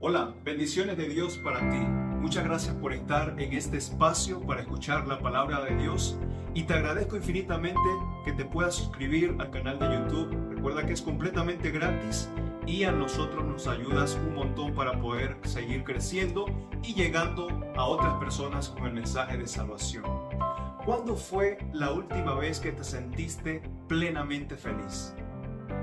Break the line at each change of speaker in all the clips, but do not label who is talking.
Hola, bendiciones de Dios para ti. Muchas gracias por estar en este espacio para escuchar la palabra de Dios y te agradezco infinitamente que te puedas suscribir al canal de YouTube. Recuerda que es completamente gratis y a nosotros nos ayudas un montón para poder seguir creciendo y llegando a otras personas con el mensaje de salvación. ¿Cuándo fue la última vez que te sentiste plenamente feliz?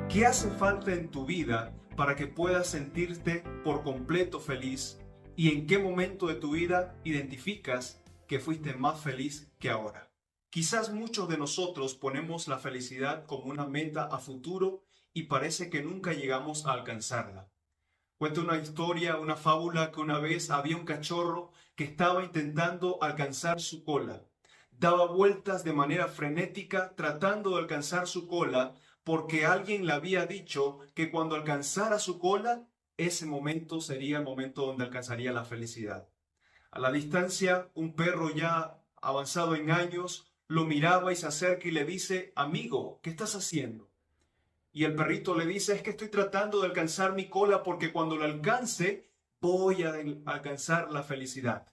¿Qué hace falta en tu vida para que puedas sentirte por completo feliz? ¿Y en qué momento de tu vida identificas que fuiste más feliz que ahora? Quizás muchos de nosotros ponemos la felicidad como una meta a futuro y parece que nunca llegamos a alcanzarla. Cuenta una historia, una fábula, que una vez había un cachorro que estaba intentando alcanzar su cola. Daba vueltas de manera frenética tratando de alcanzar su cola porque alguien le había dicho que cuando alcanzara su cola, ese momento sería el momento donde alcanzaría la felicidad. A la distancia, un perro ya avanzado en años lo miraba y se acerca y le dice: amigo, ¿qué estás haciendo? Y el perrito le dice: es que estoy tratando de alcanzar mi cola porque cuando la alcance voy a alcanzar la felicidad.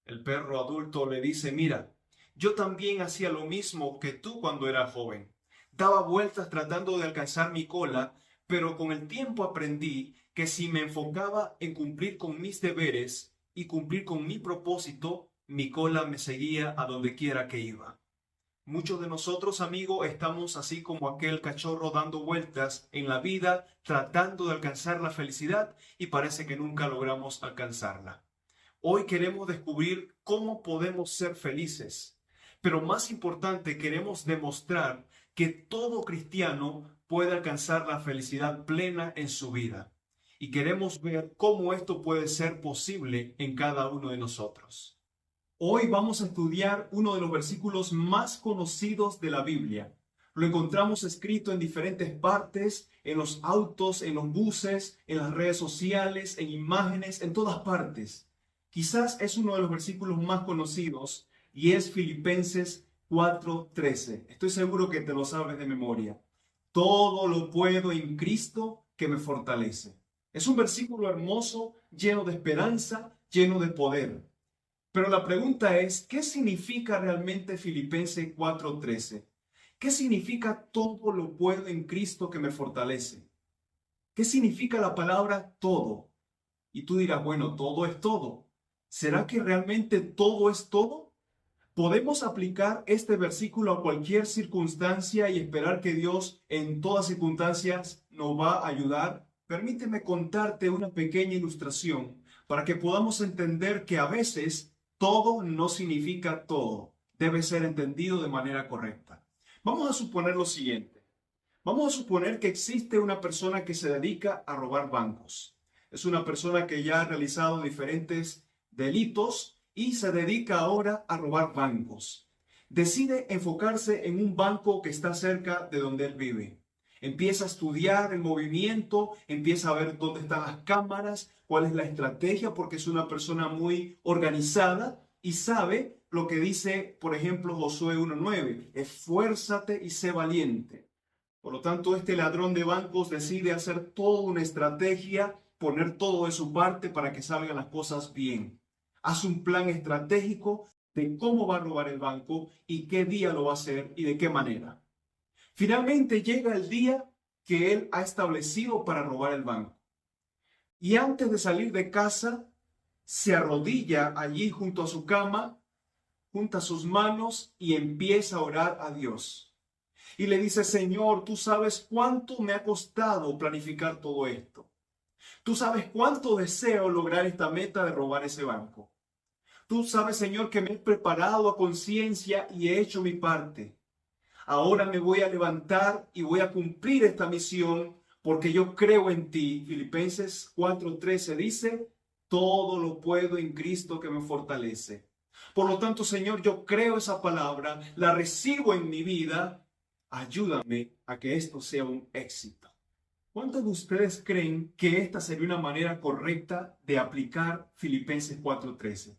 El perro adulto le dice: mira, yo también hacía lo mismo que tú cuando era joven. Daba vueltas tratando de alcanzar mi cola, pero con el tiempo aprendí que si me enfocaba en cumplir con mis deberes y cumplir con mi propósito, mi cola me seguía a donde quiera que iba. Muchos de nosotros, amigos, estamos así como aquel cachorro dando vueltas en la vida, tratando de alcanzar la felicidad y parece que nunca logramos alcanzarla. Hoy queremos descubrir cómo podemos ser felices, pero más importante, queremos demostrar que todo cristiano puede alcanzar la felicidad plena en su vida. Y queremos ver cómo esto puede ser posible en cada uno de nosotros. Hoy vamos a estudiar uno de los versículos más conocidos de la Biblia. Lo encontramos escrito en diferentes partes, en los autos, en los buses, en las redes sociales, en imágenes, en todas partes. Quizás es uno de los versículos más conocidos y es Filipenses 4:13. Estoy seguro que te lo sabes de memoria. Todo lo puedo en Cristo que me fortalece. Es un versículo hermoso, lleno de esperanza, lleno de poder. Pero la pregunta es, ¿qué significa realmente Filipenses 4:13? ¿Qué significa todo lo puedo en Cristo que me fortalece? ¿Qué significa la palabra todo? Y tú dirás, bueno, todo es todo. ¿Será que realmente todo es todo? ¿Podemos aplicar este versículo a cualquier circunstancia y esperar que Dios en todas circunstancias nos va a ayudar? Permíteme contarte una pequeña ilustración para que podamos entender que a veces todo no significa todo. Debe ser entendido de manera correcta. Vamos a suponer lo siguiente. Vamos a suponer que existe una persona que se dedica a robar bancos. Es una persona que ya ha realizado diferentes delitos y se dedica ahora a robar bancos. Decide enfocarse en un banco que está cerca de donde él vive. Empieza a estudiar el movimiento, empieza a ver dónde están las cámaras, cuál es la estrategia, porque es una persona muy organizada y sabe lo que dice, por ejemplo, Josué 1:9, esfuérzate y sé valiente. Por lo tanto, este ladrón de bancos decide hacer toda una estrategia, poner todo de su parte para que salgan las cosas bien. Hace un plan estratégico de cómo va a robar el banco y qué día lo va a hacer y de qué manera. Finalmente llega el día que él ha establecido para robar el banco. Y antes de salir de casa, se arrodilla allí junto a su cama, junta sus manos y empieza a orar a Dios. Y le dice: Señor, tú sabes cuánto me ha costado planificar todo esto. Tú sabes cuánto deseo lograr esta meta de robar ese banco. Tú sabes, Señor, que me he preparado a conciencia y he hecho mi parte. Ahora me voy a levantar y voy a cumplir esta misión porque yo creo en ti. Filipenses 4:13 dice: todo lo puedo en Cristo que me fortalece. Por lo tanto, Señor, yo creo esa palabra, la recibo en mi vida. Ayúdame a que esto sea un éxito. ¿Cuántos de ustedes creen que esta sería una manera correcta de aplicar Filipenses 4:13?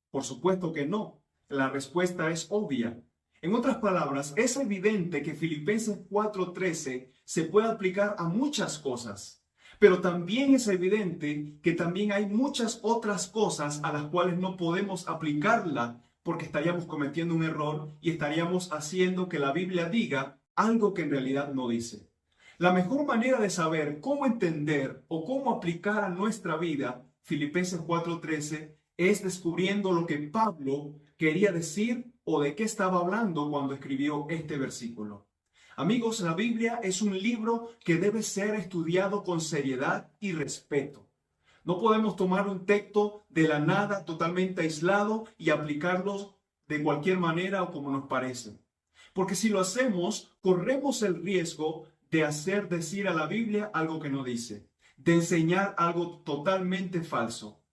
Por supuesto que no. La respuesta es obvia. En otras palabras, es evidente que Filipenses 4:13 se puede aplicar a muchas cosas. Pero también es evidente que también hay muchas otras cosas a las cuales no podemos aplicarla porque estaríamos cometiendo un error y estaríamos haciendo que la Biblia diga algo que en realidad no dice. La mejor manera de saber cómo entender o cómo aplicar a nuestra vida Filipenses 4:13 es descubriendo lo que Pablo quería decir o de qué estaba hablando cuando escribió este versículo. Amigos, la Biblia es un libro que debe ser estudiado con seriedad y respeto. No podemos tomar un texto de la nada totalmente aislado y aplicarlo de cualquier manera o como nos parece. Porque si lo hacemos, corremos el riesgo de hacer decir a la Biblia algo que no dice, de enseñar algo totalmente falso,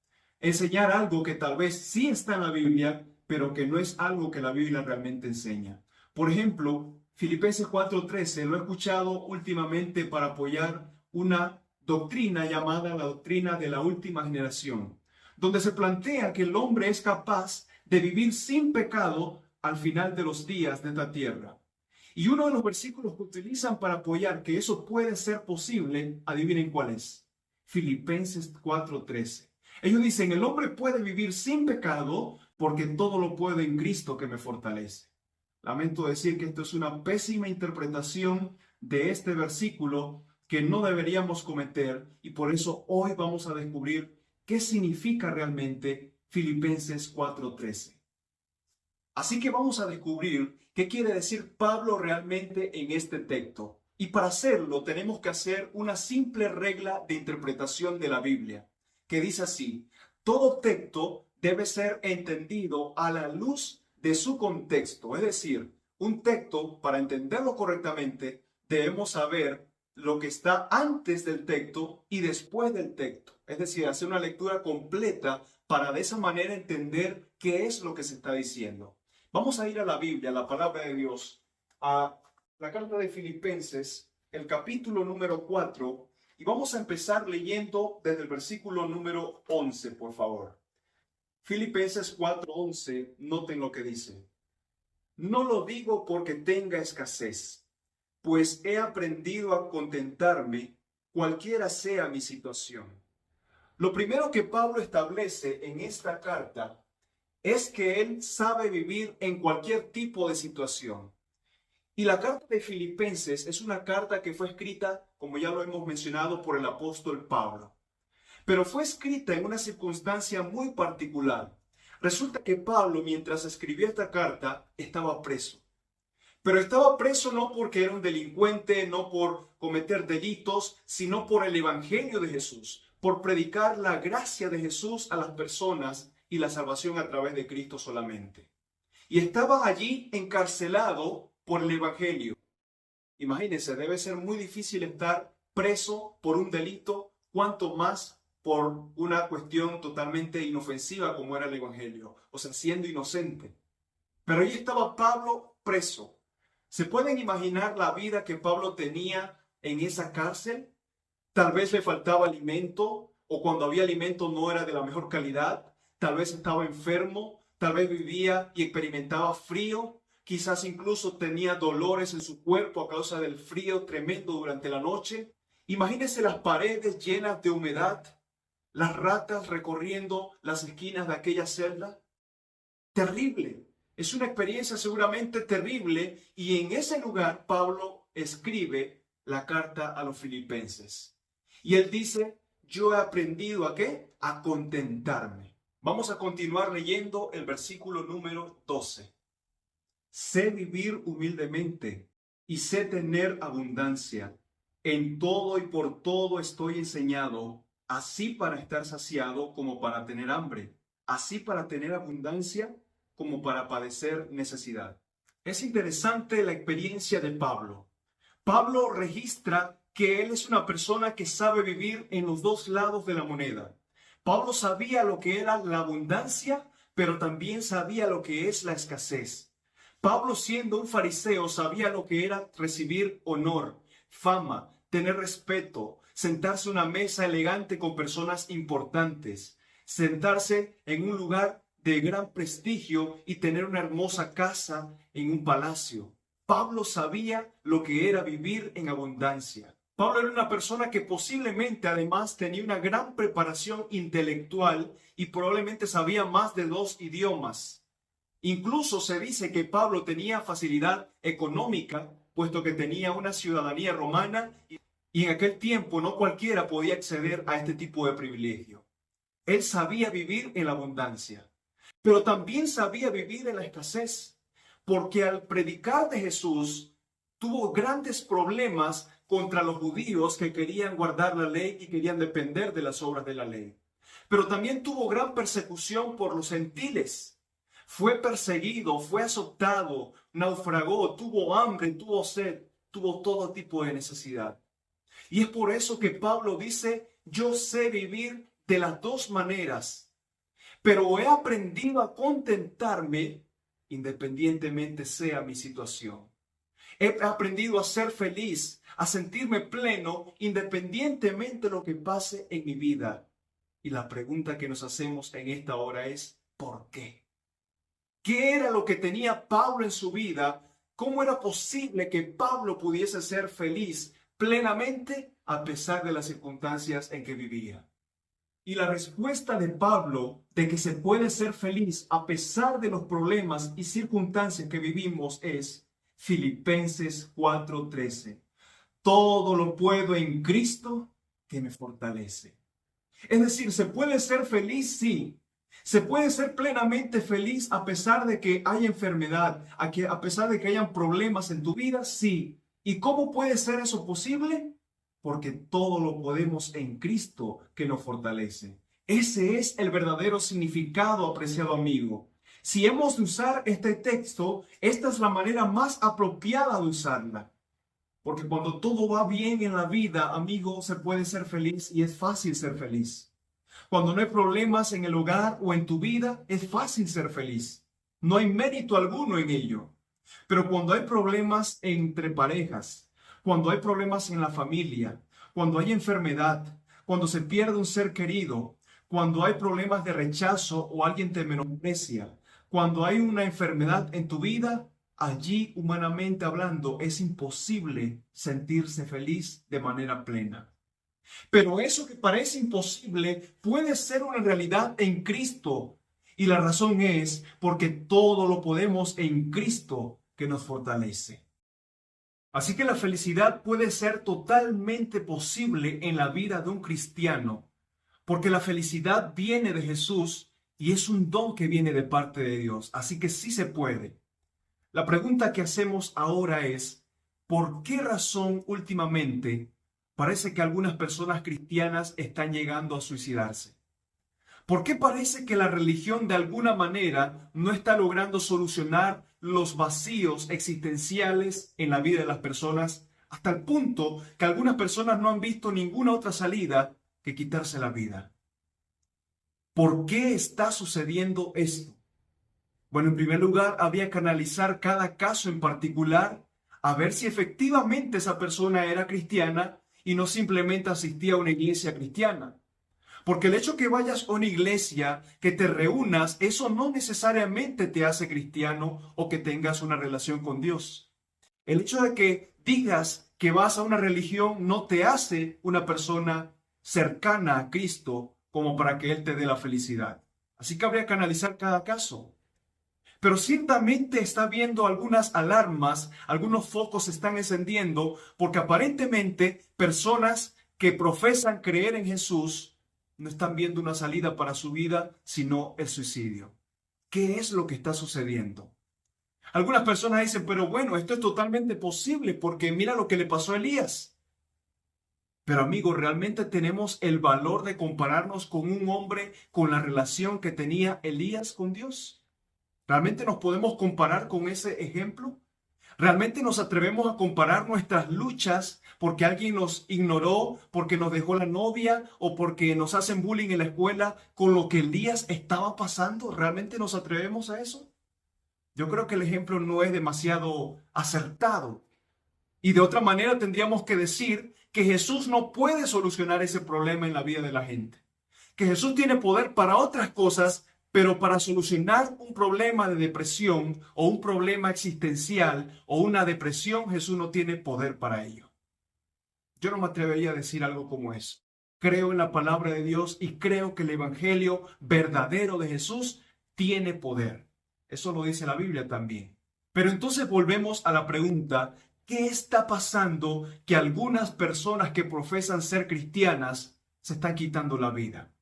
enseñar algo que tal vez sí está en la Biblia, pero que no es algo que la Biblia realmente enseña. Por ejemplo, Filipenses 4:13 lo he escuchado últimamente para apoyar una doctrina llamada la doctrina de la última generación, donde se plantea que el hombre es capaz de vivir sin pecado al final de los días de esta tierra. Y uno de los versículos que utilizan para apoyar que eso puede ser posible, adivinen cuál es. Filipenses 4:13. Ellos dicen, el hombre puede vivir sin pecado porque todo lo puede en Cristo que me fortalece. Lamento decir que esto es una pésima interpretación de este versículo que no deberíamos cometer y por eso hoy vamos a descubrir qué significa realmente Filipenses 4:13. Así que vamos a descubrir qué quiere decir Pablo realmente en este texto. Y para hacerlo tenemos que hacer una simple regla de interpretación de la Biblia, que dice así: todo texto debe ser entendido a la luz de su contexto. Es decir, un texto, para entenderlo correctamente, debemos saber lo que está antes del texto y después del texto. Es decir, hacer una lectura completa para de esa manera entender qué es lo que se está diciendo. Vamos a ir a la Biblia, a la palabra de Dios, a la carta de Filipenses, el capítulo número 4, y vamos a empezar leyendo desde el versículo número 11, por favor. Filipenses 4:11, noten lo que dice. No lo digo porque tenga escasez, pues he aprendido a contentarme cualquiera sea mi situación. Lo primero que Pablo establece en esta carta es que él sabe vivir en cualquier tipo de situación. Y la carta de Filipenses es una carta que fue escrita, como ya lo hemos mencionado, por el apóstol Pablo. Pero fue escrita en una circunstancia muy particular. Resulta que Pablo, mientras escribió esta carta, estaba preso. Pero estaba preso no porque era un delincuente, no por cometer delitos, sino por el evangelio de Jesús, por predicar la gracia de Jesús a las personas y la salvación a través de Cristo solamente. Y estaba allí encarcelado por el evangelio. Imagínense, debe ser muy difícil estar preso por un delito, cuanto más por una cuestión totalmente inofensiva como era el evangelio, o sea, siendo inocente. Pero ahí estaba Pablo preso. ¿Se pueden imaginar la vida que Pablo tenía en esa cárcel? Tal vez le faltaba alimento, o cuando había alimento no era de la mejor calidad. Tal vez estaba enfermo, tal vez vivía y experimentaba frío. Quizás incluso tenía dolores en su cuerpo a causa del frío tremendo durante la noche. Imagínense las paredes llenas de humedad, las ratas recorriendo las esquinas de aquella celda. Terrible. Es una experiencia seguramente terrible y en ese lugar Pablo escribe la carta a los filipenses. Y él dice, yo he aprendido ¿a qué? A contentarme. Vamos a continuar leyendo el versículo número 12. Sé vivir humildemente y sé tener abundancia. En todo y por todo estoy enseñado, así para estar saciado como para tener hambre, así para tener abundancia como para padecer necesidad. Es interesante la experiencia de Pablo. Pablo registra que él es una persona que sabe vivir en los dos lados de la moneda. Pablo sabía lo que era la abundancia, pero también sabía lo que es la escasez. Pablo, siendo un fariseo, sabía lo que era recibir honor, fama, tener respeto, sentarse a una mesa elegante con personas importantes, sentarse en un lugar de gran prestigio y tener una hermosa casa en un palacio. Pablo sabía lo que era vivir en abundancia. Pablo era una persona que posiblemente además tenía una gran preparación intelectual y probablemente sabía más de 2 idiomas. Incluso se dice que Pablo tenía facilidad económica, puesto que tenía una ciudadanía romana y en aquel tiempo no cualquiera podía acceder a este tipo de privilegio. Él sabía vivir en la abundancia, pero también sabía vivir en la escasez, porque al predicar de Jesús tuvo grandes problemas contra los judíos que querían guardar la ley y querían depender de las obras de la ley. Pero también tuvo gran persecución por los gentiles. Fue perseguido, fue azotado, naufragó, tuvo hambre, tuvo sed, tuvo todo tipo de necesidad. Y es por eso que Pablo dice, yo sé vivir de las 2 maneras, pero he aprendido a contentarme independientemente sea mi situación. He aprendido a ser feliz, a sentirme pleno independientemente de lo que pase en mi vida. Y la pregunta que nos hacemos en esta hora es, ¿por qué? ¿Qué era lo que tenía Pablo en su vida? ¿Cómo era posible que Pablo pudiese ser feliz plenamente a pesar de las circunstancias en que vivía? Y la respuesta de Pablo de que se puede ser feliz a pesar de los problemas y circunstancias que vivimos es Filipenses 4:13. Todo lo puedo en Cristo que me fortalece. Es decir, ¿se puede ser feliz? Sí. ¿Se puede ser plenamente feliz a pesar de que haya enfermedad, a pesar de que hayan problemas en tu vida? Sí. ¿Y cómo puede ser eso posible? Porque todo lo podemos en Cristo que nos fortalece. Ese es el verdadero significado, apreciado amigo. Si hemos de usar este texto, esta es la manera más apropiada de usarla. Porque cuando todo va bien en la vida, amigo, se puede ser feliz y es fácil ser feliz. Cuando no hay problemas en el hogar o en tu vida, es fácil ser feliz. No hay mérito alguno en ello. Pero cuando hay problemas entre parejas, cuando hay problemas en la familia, cuando hay enfermedad, cuando se pierde un ser querido, cuando hay problemas de rechazo o alguien te menosprecia, cuando hay una enfermedad en tu vida, allí humanamente hablando es imposible sentirse feliz de manera plena. Pero eso que parece imposible puede ser una realidad en Cristo. Y la razón es porque todo lo podemos en Cristo que nos fortalece. Así que la felicidad puede ser totalmente posible en la vida de un cristiano, porque la felicidad viene de Jesús y es un don que viene de parte de Dios. Así que sí se puede. La pregunta que hacemos ahora es, ¿por qué razón últimamente parece que algunas personas cristianas están llegando a suicidarse? ¿Por qué parece que la religión de alguna manera no está logrando solucionar los vacíos existenciales en la vida de las personas, hasta el punto que algunas personas no han visto ninguna otra salida que quitarse la vida? ¿Por qué está sucediendo esto? Bueno, en primer lugar, había que analizar cada caso en particular a ver si efectivamente esa persona era cristiana y no simplemente asistía a una iglesia cristiana. Porque el hecho que vayas a una iglesia, que te reúnas, eso no necesariamente te hace cristiano o que tengas una relación con Dios. El hecho de que digas que vas a una religión no te hace una persona cercana a Cristo como para que Él te dé la felicidad. Así que habría que analizar cada caso. Pero ciertamente está viendo algunas alarmas, algunos focos se están encendiendo, porque aparentemente personas que profesan creer en Jesús no están viendo una salida para su vida, sino el suicidio. ¿Qué es lo que está sucediendo? Algunas personas dicen, pero bueno, esto es totalmente posible porque mira lo que le pasó a Elías. Pero amigo, ¿realmente tenemos el valor de compararnos con un hombre con la relación que tenía Elías con Dios? ¿Realmente nos podemos comparar con ese ejemplo? ¿Realmente nos atrevemos a comparar nuestras luchas porque alguien nos ignoró, porque nos dejó la novia o porque nos hacen bullying en la escuela con lo que Elías estaba pasando? ¿Realmente nos atrevemos a eso? Yo creo que el ejemplo no es demasiado acertado. Y de otra manera tendríamos que decir que Jesús no puede solucionar ese problema en la vida de la gente. Que Jesús tiene poder para otras cosas, pero para solucionar un problema de depresión o un problema existencial o una depresión, Jesús no tiene poder para ello. Yo no me atrevería a decir algo como eso. Creo en la palabra de Dios y creo que el evangelio verdadero de Jesús tiene poder. Eso lo dice la Biblia también. Pero entonces volvemos a la pregunta, ¿qué está pasando que algunas personas que profesan ser cristianas se están quitando la vida?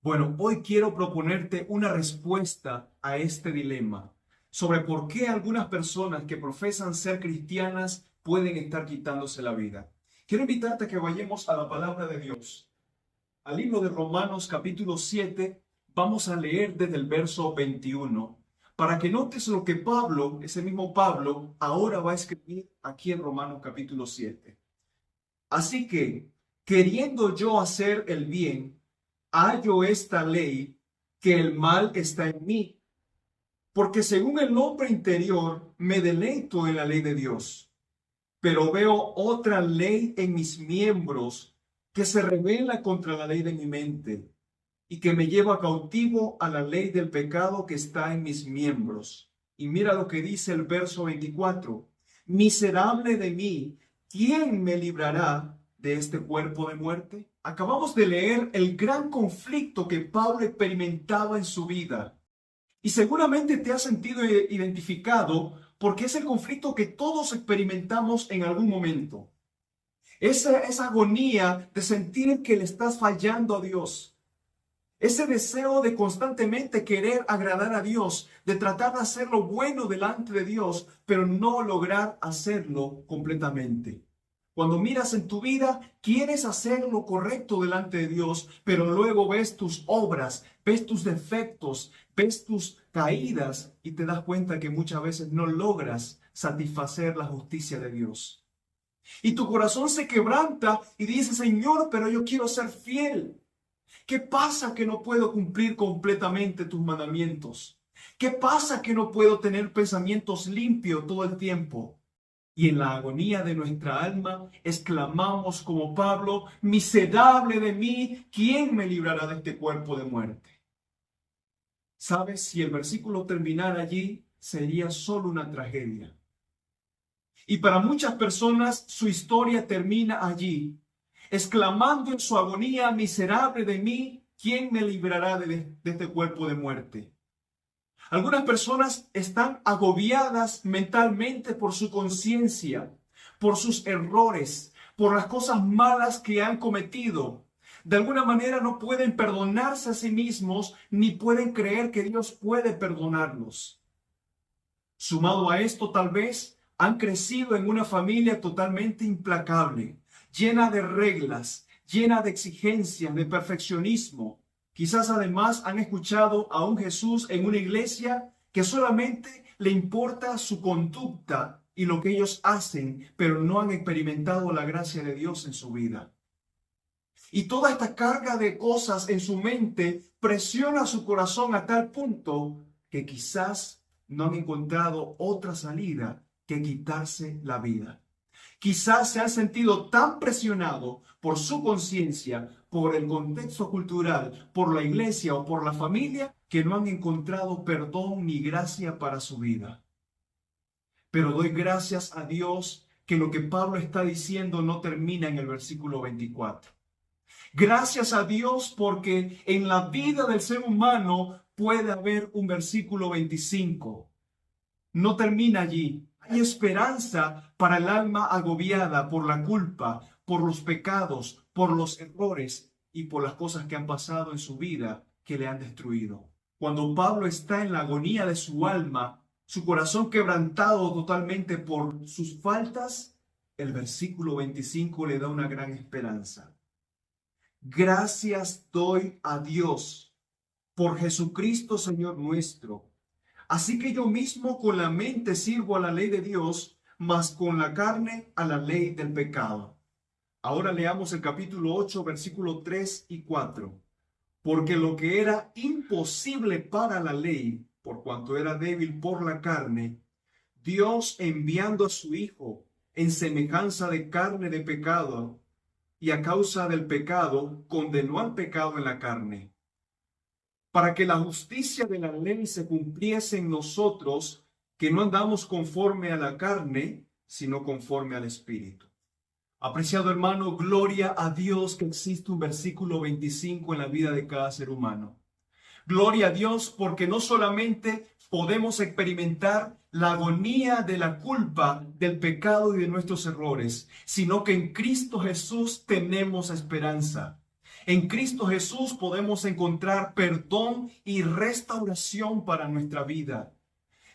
Bueno, hoy quiero proponerte una respuesta a este dilema sobre por qué algunas personas que profesan ser cristianas pueden estar quitándose la vida. Quiero invitarte a que vayamos a la palabra de Dios. Al libro de Romanos capítulo 7, vamos a leer desde el verso 21, para que notes lo que Pablo, ese mismo Pablo, ahora va a escribir aquí en Romanos capítulo 7. Así que, queriendo yo hacer el bien, hallo esta ley, que el mal está en mí, porque según el hombre interior me deleito en la ley de Dios, pero veo otra ley en mis miembros que se rebela contra la ley de mi mente y que me lleva cautivo a la ley del pecado que está en mis miembros. Y mira lo que dice el verso 24. Miserable de mí, ¿quién me librará de este cuerpo de muerte? Acabamos de leer el gran conflicto que Pablo experimentaba en su vida. Y seguramente te has sentido identificado porque es el conflicto que todos experimentamos en algún momento. Esa agonía de sentir que le estás fallando a Dios. Ese deseo de constantemente querer agradar a Dios, de tratar de hacer lo bueno delante de Dios, pero no lograr hacerlo completamente. Cuando miras en tu vida, quieres hacer lo correcto delante de Dios, pero luego ves tus obras, ves tus defectos, ves tus caídas y te das cuenta que muchas veces no logras satisfacer la justicia de Dios. Y tu corazón se quebranta y dice, Señor, pero yo quiero ser fiel. ¿Qué pasa que no puedo cumplir completamente tus mandamientos? ¿Qué pasa que no puedo tener pensamientos limpios todo el tiempo? Y en la agonía de nuestra alma exclamamos como Pablo, miserable de mí, ¿quién me librará de este cuerpo de muerte? ¿Sabes? Si el versículo terminara allí, sería solo una tragedia. Y para muchas personas su historia termina allí, exclamando en su agonía, miserable de mí, ¿quién me librará de este cuerpo de muerte? Algunas personas están agobiadas mentalmente por su conciencia, por sus errores, por las cosas malas que han cometido. De alguna manera no pueden perdonarse a sí mismos ni pueden creer que Dios puede perdonarlos. Sumado a esto, tal vez han crecido en una familia totalmente implacable, llena de reglas, llena de exigencias, de perfeccionismo. Quizás además han escuchado a un Jesús en una iglesia que solamente le importa su conducta y lo que ellos hacen, pero no han experimentado la gracia de Dios en su vida. Y toda esta carga de cosas en su mente presiona su corazón a tal punto que quizás no han encontrado otra salida que quitarse la vida. Quizás se han sentido tan presionados por su conciencia, por el contexto cultural, por la iglesia o por la familia, que no han encontrado perdón ni gracia para su vida. Pero doy gracias a Dios que lo que Pablo está diciendo no termina en el versículo 24. Gracias a Dios porque en la vida del ser humano puede haber un versículo 25. No termina allí. Hay esperanza para el alma agobiada por la culpa, por los pecados, por los errores y por las cosas que han pasado en su vida que le han destruido. Cuando Pablo está en la agonía de su alma, su corazón quebrantado totalmente por sus faltas, el versículo 25 le da una gran esperanza. Gracias doy a Dios por Jesucristo Señor nuestro. Así que yo mismo con la mente sirvo a la ley de Dios, mas con la carne a la ley del pecado. Ahora leamos el capítulo 8, versículos 3 y 4. Porque lo que era imposible para la ley, por cuanto era débil por la carne, Dios enviando a su Hijo en semejanza de carne de pecado, y a causa del pecado condenó al pecado en la carne, para que la justicia de la ley se cumpliese en nosotros, que no andamos conforme a la carne, sino conforme al Espíritu. Apreciado hermano, gloria a Dios que existe un versículo 25 en la vida de cada ser humano. Gloria a Dios porque no solamente podemos experimentar la agonía de la culpa, del pecado y de nuestros errores, sino que en Cristo Jesús tenemos esperanza. En Cristo Jesús podemos encontrar perdón y restauración para nuestra vida.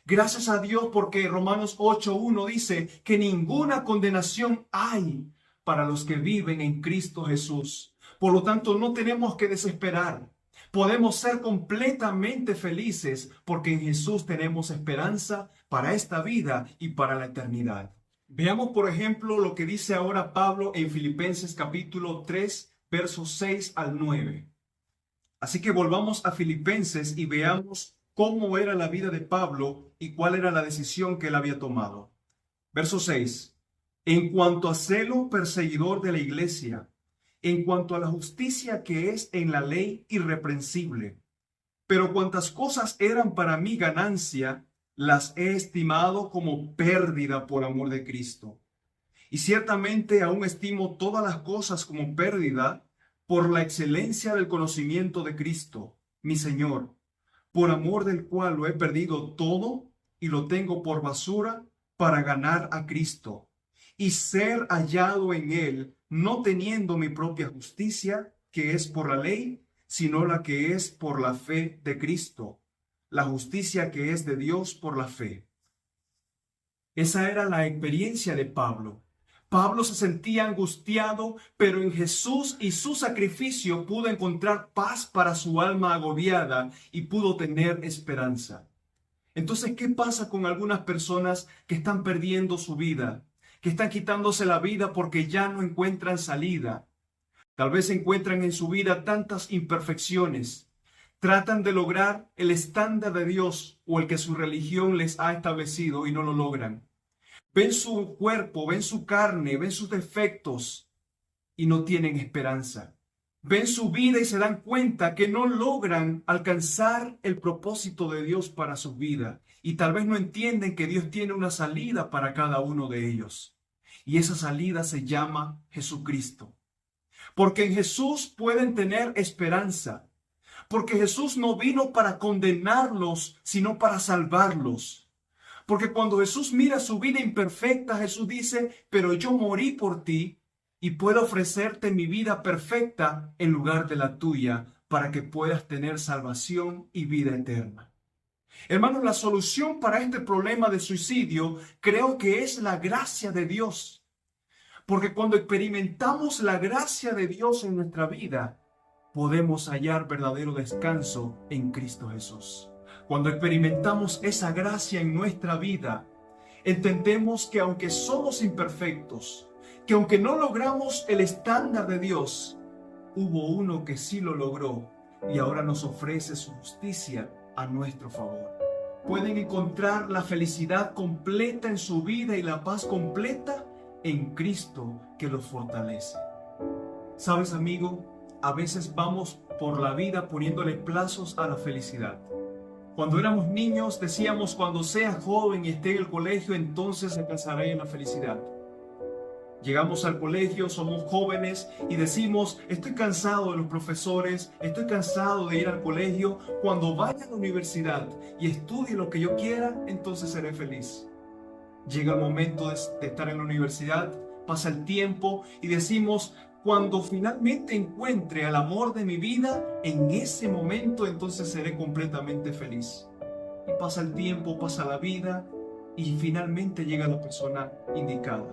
Gracias a Dios porque Romanos 8:1 dice que ninguna condenación hay para los que viven en Cristo Jesús. Por lo tanto, no tenemos que desesperar. Podemos ser completamente felices porque en Jesús tenemos esperanza para esta vida y para la eternidad. Veamos, por ejemplo, lo que dice ahora Pablo en Filipenses capítulo 3, versos 6 al 9. Así que volvamos a Filipenses y veamos cómo era la vida de Pablo y cuál era la decisión que él había tomado. Verso 6. En cuanto a celo perseguidor de la iglesia, en cuanto a la justicia que es en la ley irreprensible, pero cuantas cosas eran para mí ganancia, las he estimado como pérdida por amor de Cristo. Y ciertamente aún estimo todas las cosas como pérdida por la excelencia del conocimiento de Cristo, mi Señor, por amor del cual lo he perdido todo y lo tengo por basura para ganar a Cristo y ser hallado en él, no teniendo mi propia justicia, que es por la ley, sino la que es por la fe de Cristo, la justicia que es de Dios por la fe. Esa era la experiencia de Pablo. Pablo se sentía angustiado, pero en Jesús y su sacrificio pudo encontrar paz para su alma agobiada y pudo tener esperanza. Entonces, ¿qué pasa con algunas personas que están perdiendo su vida? Que están quitándose la vida porque ya no encuentran salida. Tal vez encuentran en su vida tantas imperfecciones. Tratan de lograr el estándar de Dios o el que su religión les ha establecido y no lo logran. Ven su cuerpo, ven su carne, ven sus defectos y no tienen esperanza. Ven su vida y se dan cuenta que no logran alcanzar el propósito de Dios para su vida. Y tal vez no entienden que Dios tiene una salida para cada uno de ellos. Y esa salida se llama Jesucristo. Porque en Jesús pueden tener esperanza. Porque Jesús no vino para condenarlos, sino para salvarlos. Porque cuando Jesús mira su vida imperfecta, Jesús dice, pero yo morí por ti y puedo ofrecerte mi vida perfecta en lugar de la tuya para que puedas tener salvación y vida eterna. Hermanos, la solución para este problema de suicidio creo que es la gracia de Dios. Porque cuando experimentamos la gracia de Dios en nuestra vida, podemos hallar verdadero descanso en Cristo Jesús. Cuando experimentamos esa gracia en nuestra vida, entendemos que aunque somos imperfectos, que aunque no logramos el estándar de Dios, hubo uno que sí lo logró y ahora nos ofrece su justicia a nuestro favor. Pueden encontrar la felicidad completa en su vida y la paz completa en Cristo que los fortalece. ¿Sabes, amigo? A veces vamos por la vida poniéndole plazos a la felicidad. Cuando éramos niños decíamos, cuando sea joven y esté en el colegio, entonces alcanzaré la felicidad. Llegamos al colegio, somos jóvenes y decimos, estoy cansado de los profesores, estoy cansado de ir al colegio. Cuando vaya a la universidad y estudie lo que yo quiera, entonces seré feliz. Llega el momento de estar en la universidad, pasa el tiempo y decimos, cuando finalmente encuentre al amor de mi vida, en ese momento entonces seré completamente feliz. Y pasa el tiempo, pasa la vida y finalmente llega la persona indicada.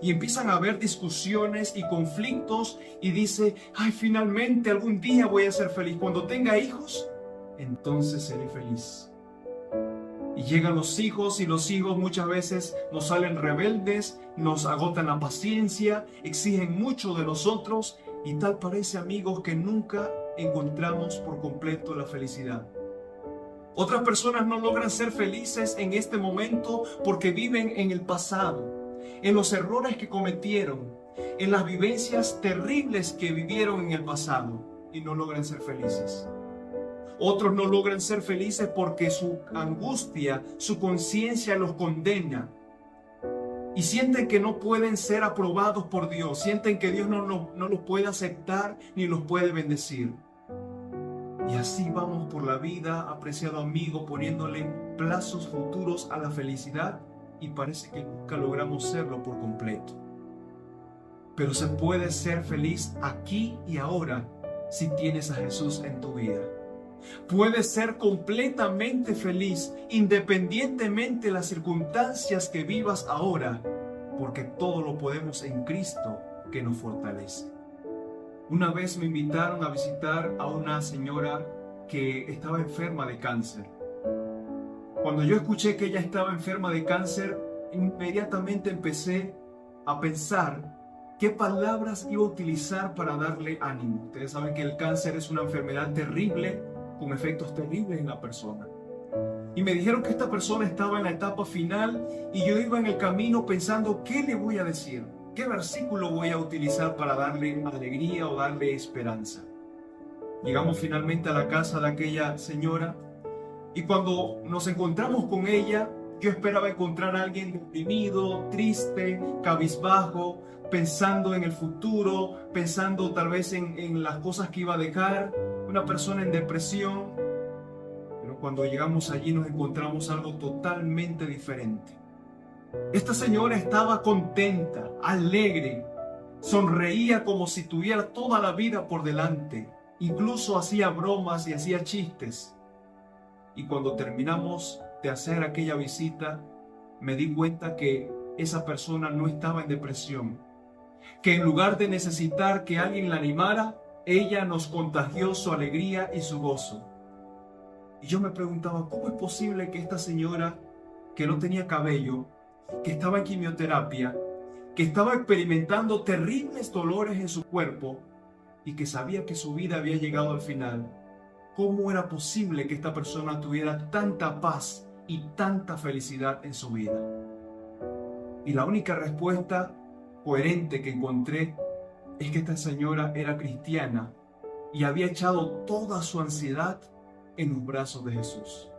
Y empiezan a haber discusiones y conflictos y dice, ay, finalmente algún día voy a ser feliz. Cuando tenga hijos, entonces seré feliz. Y llegan los hijos y los hijos muchas veces nos salen rebeldes, nos agotan la paciencia, exigen mucho de nosotros y tal parece, amigos, que nunca encontramos por completo la felicidad. Otras personas no logran ser felices en este momento porque viven en el pasado, en los errores que cometieron, en las vivencias terribles que vivieron en el pasado y no logran ser felices. Otros no logran ser felices porque su angustia, su conciencia los condena. y sienten que no pueden ser aprobados por Dios, sienten que Dios no los puede aceptar ni los puede bendecir. Y así vamos por la vida, apreciado amigo, poniéndole plazos futuros a la felicidad y parece que nunca logramos serlo por completo. Pero se puede ser feliz aquí y ahora si tienes a Jesús en tu vida. Puedes ser completamente feliz independientemente de las circunstancias que vivas ahora, porque todo lo podemos en Cristo que nos fortalece. Una vez me invitaron a visitar a una señora que estaba enferma de cáncer. Cuando yo escuché que ella estaba enferma de cáncer, inmediatamente empecé a pensar qué palabras iba a utilizar para darle ánimo. Ustedes saben que el cáncer es una enfermedad terrible, con efectos terribles en la persona. Y me dijeron que esta persona estaba en la etapa final y yo iba en el camino pensando, ¿qué le voy a decir? ¿Qué versículo voy a utilizar para darle alegría o darle esperanza? Llegamos finalmente a la casa de aquella señora y cuando nos encontramos con ella, yo esperaba encontrar a alguien deprimido, triste, cabizbajo, pensando en el futuro, pensando tal vez en las cosas que iba a dejar, una persona en depresión. Pero cuando llegamos allí nos encontramos algo totalmente diferente. Esta señora estaba contenta, alegre, sonreía como si tuviera toda la vida por delante, incluso hacía bromas y hacía chistes. Y cuando terminamos de hacer aquella visita, me di cuenta que esa persona no estaba en depresión, que en lugar de necesitar que alguien la animara, ella nos contagió su alegría y su gozo. Y yo me preguntaba, ¿cómo es posible que esta señora, que no tenía cabello, que estaba en quimioterapia, que estaba experimentando terribles dolores en su cuerpo y que sabía que su vida había llegado al final, cómo era posible que esta persona tuviera tanta paz y tanta felicidad en su vida? Y la única respuesta coherente que encontré es que esta señora era cristiana y había echado toda su ansiedad en los brazos de Jesús.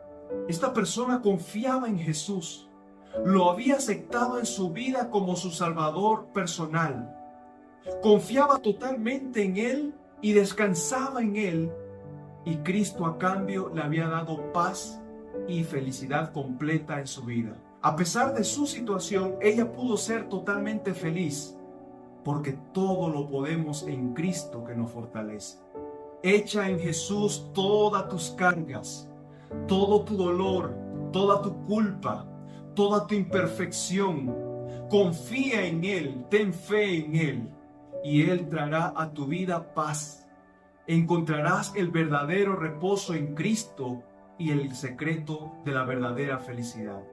Esta persona confiaba en Jesús, lo había aceptado en su vida como su Salvador personal, confiaba totalmente en Él y descansaba en Él, y Cristo a cambio le había dado paz y felicidad completa en su vida. A pesar de su situación, ella pudo ser totalmente feliz, porque todo lo podemos en Cristo que nos fortalece. Echa en Jesús todas tus cargas, todo tu dolor, toda tu culpa, toda tu imperfección. Confía en Él, ten fe en Él, y Él traerá a tu vida paz. Encontrarás el verdadero reposo en Cristo y el secreto de la verdadera felicidad.